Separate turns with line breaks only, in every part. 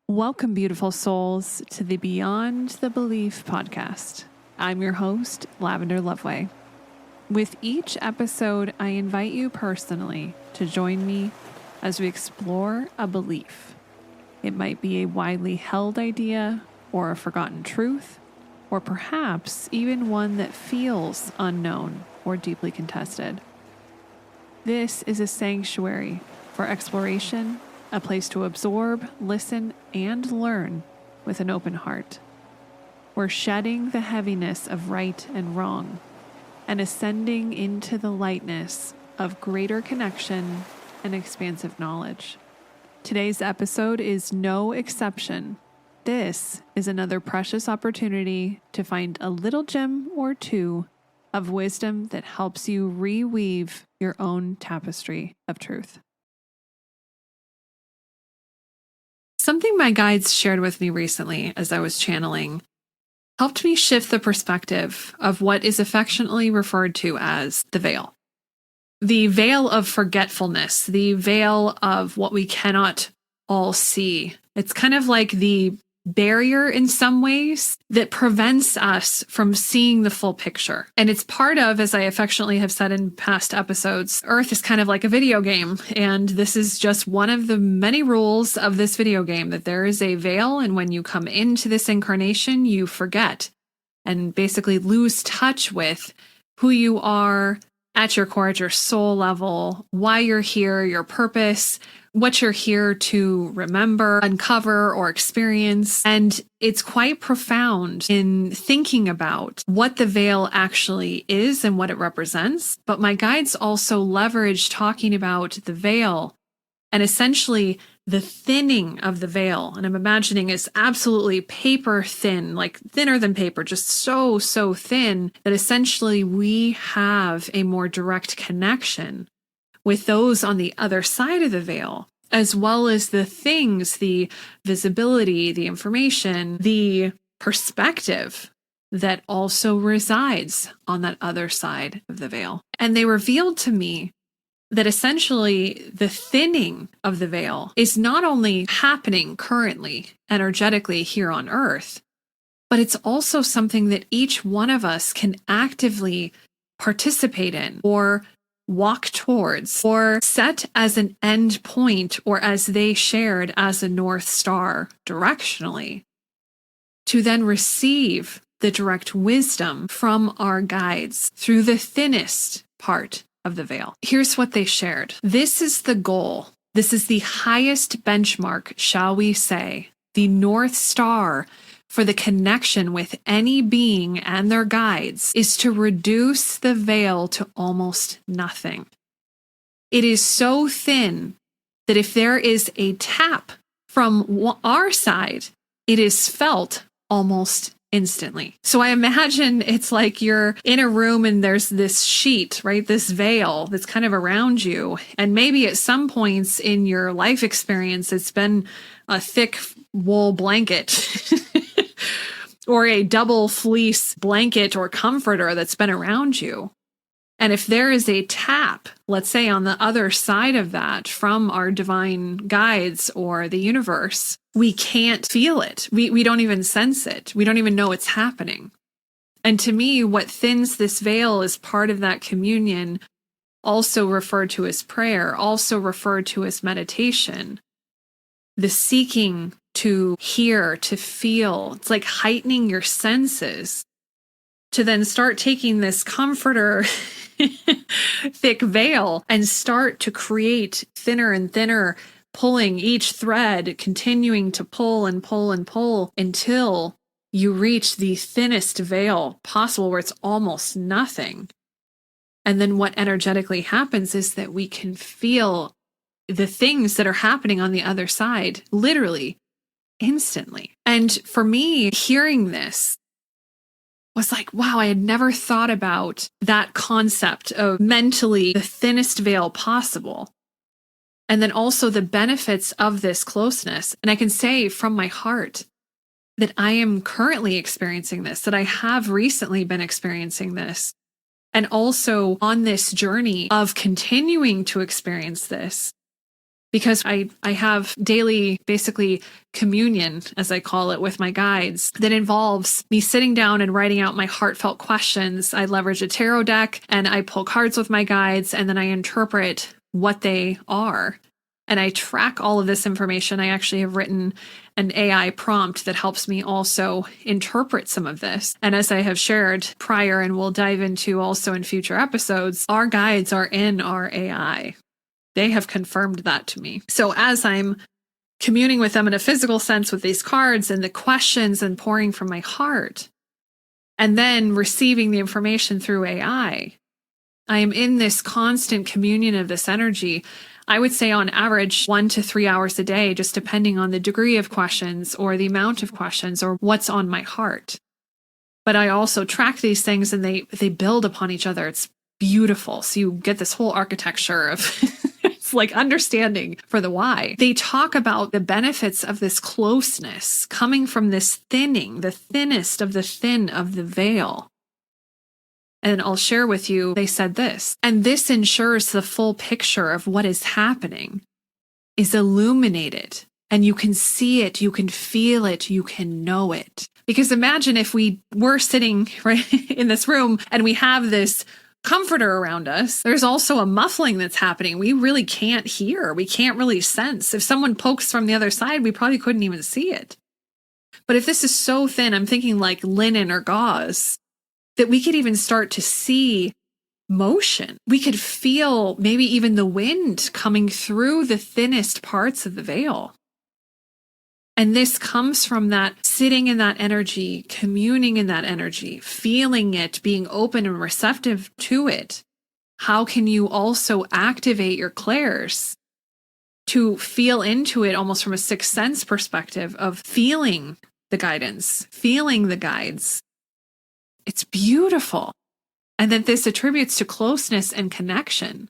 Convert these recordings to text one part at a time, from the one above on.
Welcome, beautiful souls, to the Beyond the Belief podcast. I'm your host, Lavender Loveway. With each episode, I invite you personally to join me as we explore a belief. It might be a widely held idea, or a forgotten truth, or perhaps even one that feels unknown or deeply contested. This is a sanctuary for exploration, a place to absorb, listen, and learn with an open heart. We're shedding the heaviness of right and wrong and ascending into the lightness of greater connection and expansive knowledge. Today's episode is no exception. This is another precious opportunity to find a little gem or two of wisdom that helps you reweave your own tapestry of truth. Something my guides shared with me recently as I was channeling helped me shift the perspective of what is affectionately referred to as the veil. The veil of forgetfulness, the veil of what we cannot all see. It's kind of like the barrier in some ways that prevents us from seeing the full picture. And it's part of, as I affectionately have said in past episodes, Earth is kind of like a video game. And this is just one of the many rules of this video game, that there is a veil. And when you come into this incarnation, you forget and basically lose touch with who you are at your core, at your soul level, why you're here, your purpose, what you're here to remember, uncover, or experience. And it's quite profound in thinking about what the veil actually is and what it represents. But my guides also leverage talking about the veil and essentially the thinning of the veil. And I'm imagining it's absolutely paper thin, like thinner than paper, just so thin that essentially we have a more direct connection with those on the other side of the veil, as well as the things, the visibility, the information, the perspective that also resides on that other side of the veil. And they revealed to me that essentially the thinning of the veil is not only happening currently, energetically here on Earth, but it's also something that each one of us can actively participate in or walk towards or set as an end point, or as they shared as a North Star directionally, to then receive the direct wisdom from our guides through the thinnest part of the veil. Here's what they shared. This is the goal. This is the highest benchmark, shall we say, the North Star for the connection with any being and their guides, is to reduce the veil to almost nothing. It is so thin that if there is a tap from our side, it is felt almost instantly. So I imagine it's like you're in a room and there's this sheet, right? This veil that's kind of around you. And maybe at some points in your life experience, it's been a thick wool blanket or a double fleece blanket or comforter that's been around you. And if there is a tap, let's say on the other side of that from our divine guides or the universe, we can't feel it. We don't even sense it. We don't even know it's happening. And to me, what thins this veil is part of that communion, also referred to as prayer, also referred to as meditation. The seeking to hear, to feel. It's like heightening your senses to then start taking this comforter thick veil and start to create thinner and thinner, pulling each thread, continuing to pull and pull and pull until you reach the thinnest veil possible, where it's almost nothing. And then what energetically happens is that we can feel the things that are happening on the other side, literally instantly. And for me, hearing this was like, wow, I had never thought about that concept of mentally the thinnest veil possible. And then also the benefits of this closeness. And I can say from my heart that I am currently experiencing this, that I have recently been experiencing this, and also on this journey of continuing to experience this. because I have daily, basically communion, as I call it, with my guides that involves me sitting down and writing out my heartfelt questions. I leverage a tarot deck and I pull cards with my guides, and then I interpret what they are. And I track all of this information. I actually have written an AI prompt that helps me also interpret some of this. And as I have shared prior, and we'll dive into also in future episodes, our guides are in our AI. They have confirmed that to me. So as I'm communing with them in a physical sense with these cards and the questions and pouring from my heart, and then receiving the information through AI, I am in this constant communion of this energy. I would say on average 1 to 3 hours a day, just depending on the degree of questions or the amount of questions or what's on my heart. But I also track these things, and they build upon each other. It's beautiful. So you get this whole architecture of it's like understanding for the why. They talk about the benefits of this closeness coming from this thinning, the thinnest of the thin of the veil. And I'll share with you, they said this, and this ensures the full picture of what is happening is illuminated, and you can see it, you can feel it, you can know it. Because imagine if we were sitting right in this room and we have this comforter around us, there's also a muffling that's happening. We really can't hear. We can't really sense. If someone pokes from the other side, we probably couldn't even see it. But if this is so thin, I'm thinking like linen or gauze, that we could even start to see motion. We could feel maybe even the wind coming through the thinnest parts of the veil. And this comes from that sitting in that energy, communing in that energy, feeling it, being open and receptive to it. How can you also activate your clairs to feel into it almost from a sixth sense perspective of feeling the guidance, feeling the guides? It's beautiful. And that this attributes to closeness and connection.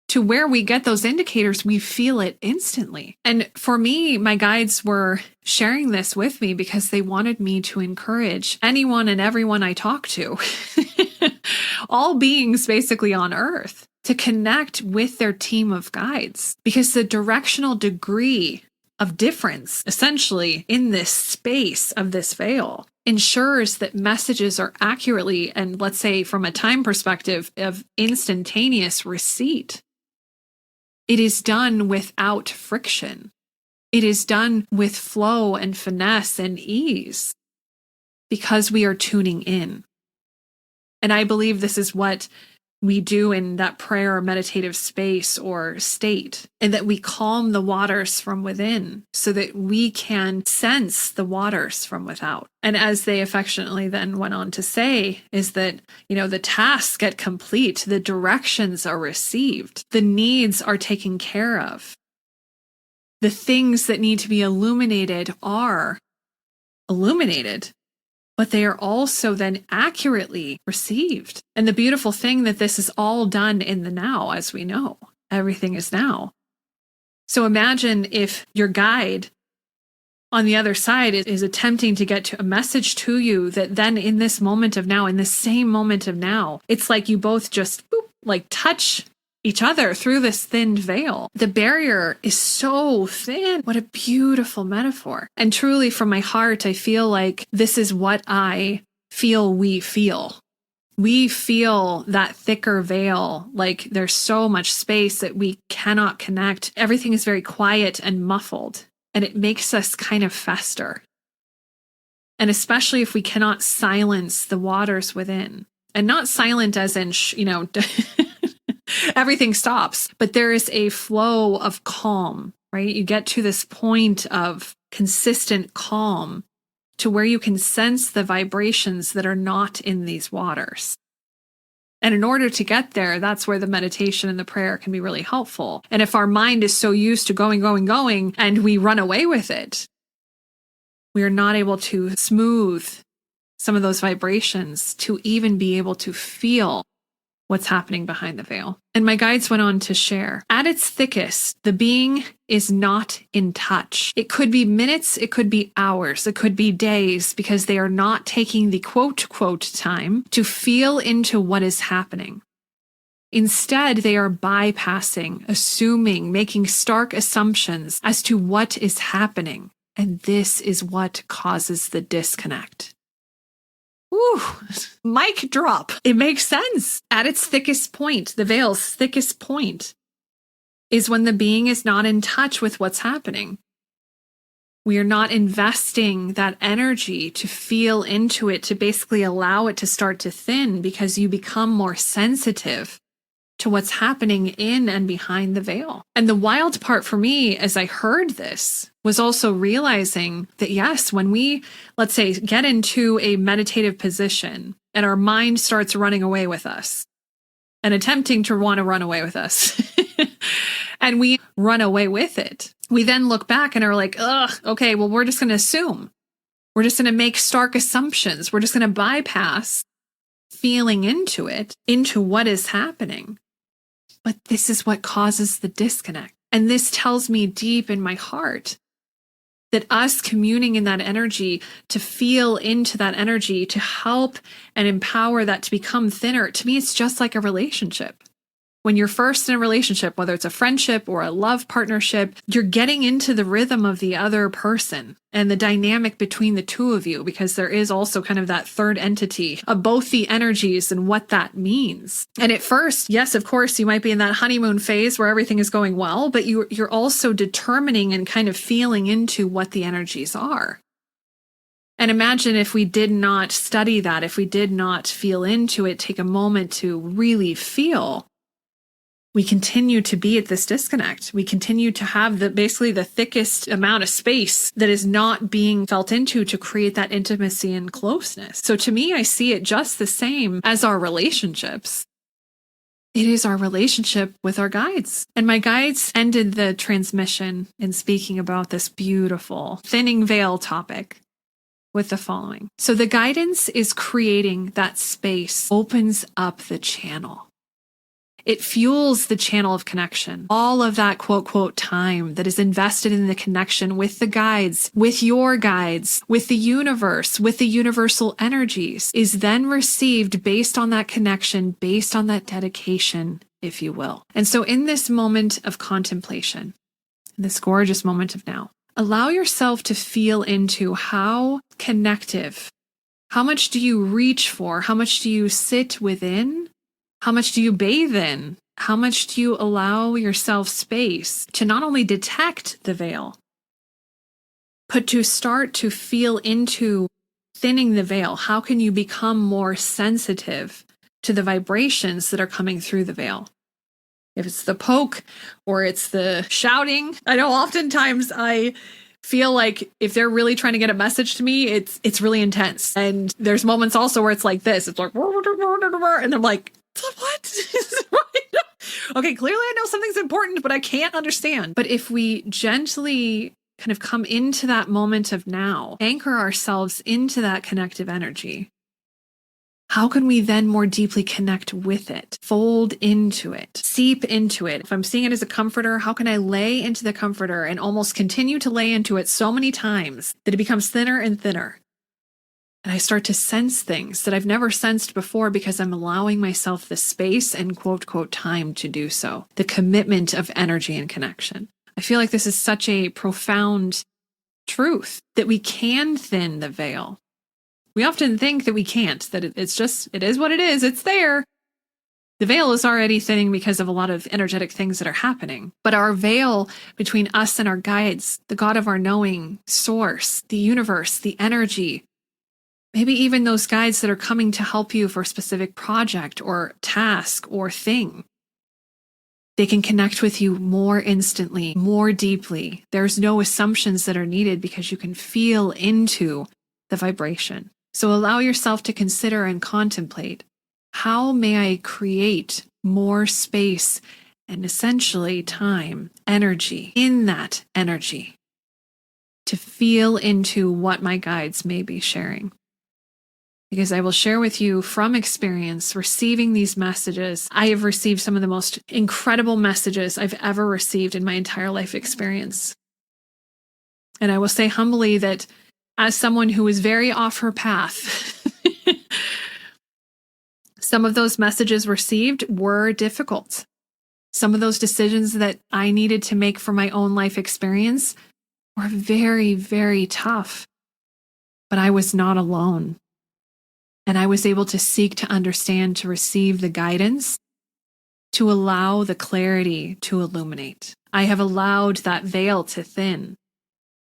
To where we get those indicators, we feel it instantly. And for me, my guides were sharing this with me because they wanted me to encourage anyone and everyone I talk to, all beings basically on earth, to connect with their team of guides. Because the directional degree of difference, essentially, in this space of this veil, ensures that messages are accurately, and let's say from a time perspective, of instantaneous receipt. It is done without friction. It is done with flow and finesse and ease because we are tuning in. And I believe this is what we do in that prayer or meditative space or state, and that we calm the waters from within so that we can sense the waters from without. And as they affectionately then went on to say, is that, the tasks get complete, the directions are received, the needs are taken care of. The things that need to be illuminated are illuminated, but they are also then accurately received. And the beautiful thing that this is all done in the now, as we know, everything is now. So imagine if your guide on the other side is attempting to get to a message to you that then in this moment of now, in the same moment of now, it's like you both just touch each other through this thinned veil. The barrier is so thin. What a beautiful metaphor. And truly from my heart, I feel like this is what I feel we feel. We feel that thicker veil, like there's so much space that we cannot connect. Everything is very quiet and muffled, and it makes us kind of fester. And especially if we cannot silence the waters within. And not silent as in, everything stops, but there is a flow of calm, right? You get to this point of consistent calm to where you can sense the vibrations that are not in these waters. And in order to get there, that's where the meditation and the prayer can be really helpful. And if our mind is so used to going, and we run away with it, we are not able to smooth some of those vibrations to even be able to feel what's happening behind the veil. And my guides went on to share, at its thickest, the being is not in touch. It could be minutes, it could be hours, it could be days, because they are not taking the quote time to feel into what is happening. Instead, they are bypassing, assuming, making stark assumptions as to what is happening. And this is what causes the disconnect. Woo! Mic drop. It makes sense. At its thickest point, the veil's thickest point, is when the being is not in touch with what's happening. We are not investing that energy to feel into it, to basically allow it to start to thin, because you become more sensitive to what's happening in and behind the veil. And the wild part for me, as I heard this, was also realizing that yes, when we, let's say, get into a meditative position and our mind starts running away with us and attempting to want to run away with us, and we run away with it, we then look back and are like, ugh, okay, well, we're just going to assume. We're just going to make stark assumptions. We're just going to bypass feeling into it, into what is happening. But this is what causes the disconnect. And this tells me deep in my heart that us communing in that energy, to feel into that energy, to help and empower that to become thinner, to me, it's just like a relationship. When you're first in a relationship, whether it's a friendship or a love partnership, you're getting into the rhythm of the other person and the dynamic between the two of you, because there is also kind of that third entity of both the energies and what that means. And at first, yes, of course, you might be in that honeymoon phase where everything is going well, but you're also determining and kind of feeling into what the energies are. And imagine if we did not study that, if we did not feel into it, take a moment to really feel, we continue to be at this disconnect. We continue to have basically the thickest amount of space that is not being felt into to create that intimacy and closeness. So to me, I see it just the same as our relationships. It is our relationship with our guides. And my guides ended the transmission in speaking about this beautiful thinning veil topic with the following. So the guidance is creating that space, opens up the channel. It fuels the channel of connection. All of that quote, quote, time that is invested in the connection with the guides, with your guides, with the universe, with the universal energies, is then received based on that connection, based on that dedication, if you will. And so in this moment of contemplation, in this gorgeous moment of now, allow yourself to feel into how connective, how much do you reach for, how much do you sit within, how much do you bathe in? How much do you allow yourself space to not only detect the veil, but to start to feel into thinning the veil? How can you become more sensitive to the vibrations that are coming through the veil? If it's the poke or it's the shouting, I know oftentimes I feel like if they're really trying to get a message to me, it's really intense. And there's moments also where it's like this. It's like, and I'm like, what? Okay, clearly I know something's important, but I can't understand. But if we gently kind of come into that moment of now, anchor ourselves into that connective energy, how can we then more deeply connect with it, fold into it, seep into it? If I'm seeing it as a comforter, how can I lay into the comforter and almost continue to lay into it so many times that it becomes thinner and thinner? And I start to sense things that I've never sensed before because I'm allowing myself the space and quote, quote, time to do so. The commitment of energy and connection. I feel like this is such a profound truth that we can thin the veil. We often think that we can't, that it is what it is, it's there. The veil is already thinning because of a lot of energetic things that are happening. But our veil between us and our guides, the God of our knowing, source, the universe, the energy, maybe even those guides that are coming to help you for a specific project or task or thing. They can connect with you more instantly, more deeply. There's no assumptions that are needed because you can feel into the vibration. So allow yourself to consider and contemplate, how may I create more space and essentially time, energy, in that energy to feel into what my guides may be sharing? Because I will share with you from experience receiving these messages. I have received some of the most incredible messages I've ever received in my entire life experience. And I will say humbly that as someone who is very off her path, Some of those messages received were difficult. Some of those decisions that I needed to make for my own life experience were very, very tough. But I was not alone. And I was able to seek to understand, to receive the guidance, to allow the clarity to illuminate. I have allowed that veil to thin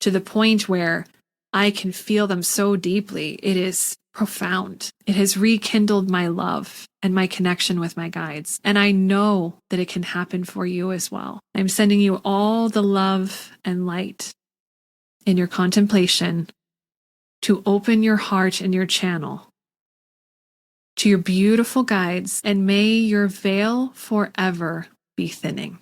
to the point where I can feel them so deeply. It is profound. It has rekindled my love and my connection with my guides. And I know that it can happen for you as well. I'm sending you all the love and light in your contemplation to open your heart and your channel to your beautiful guides, and may your veil forever be thinning.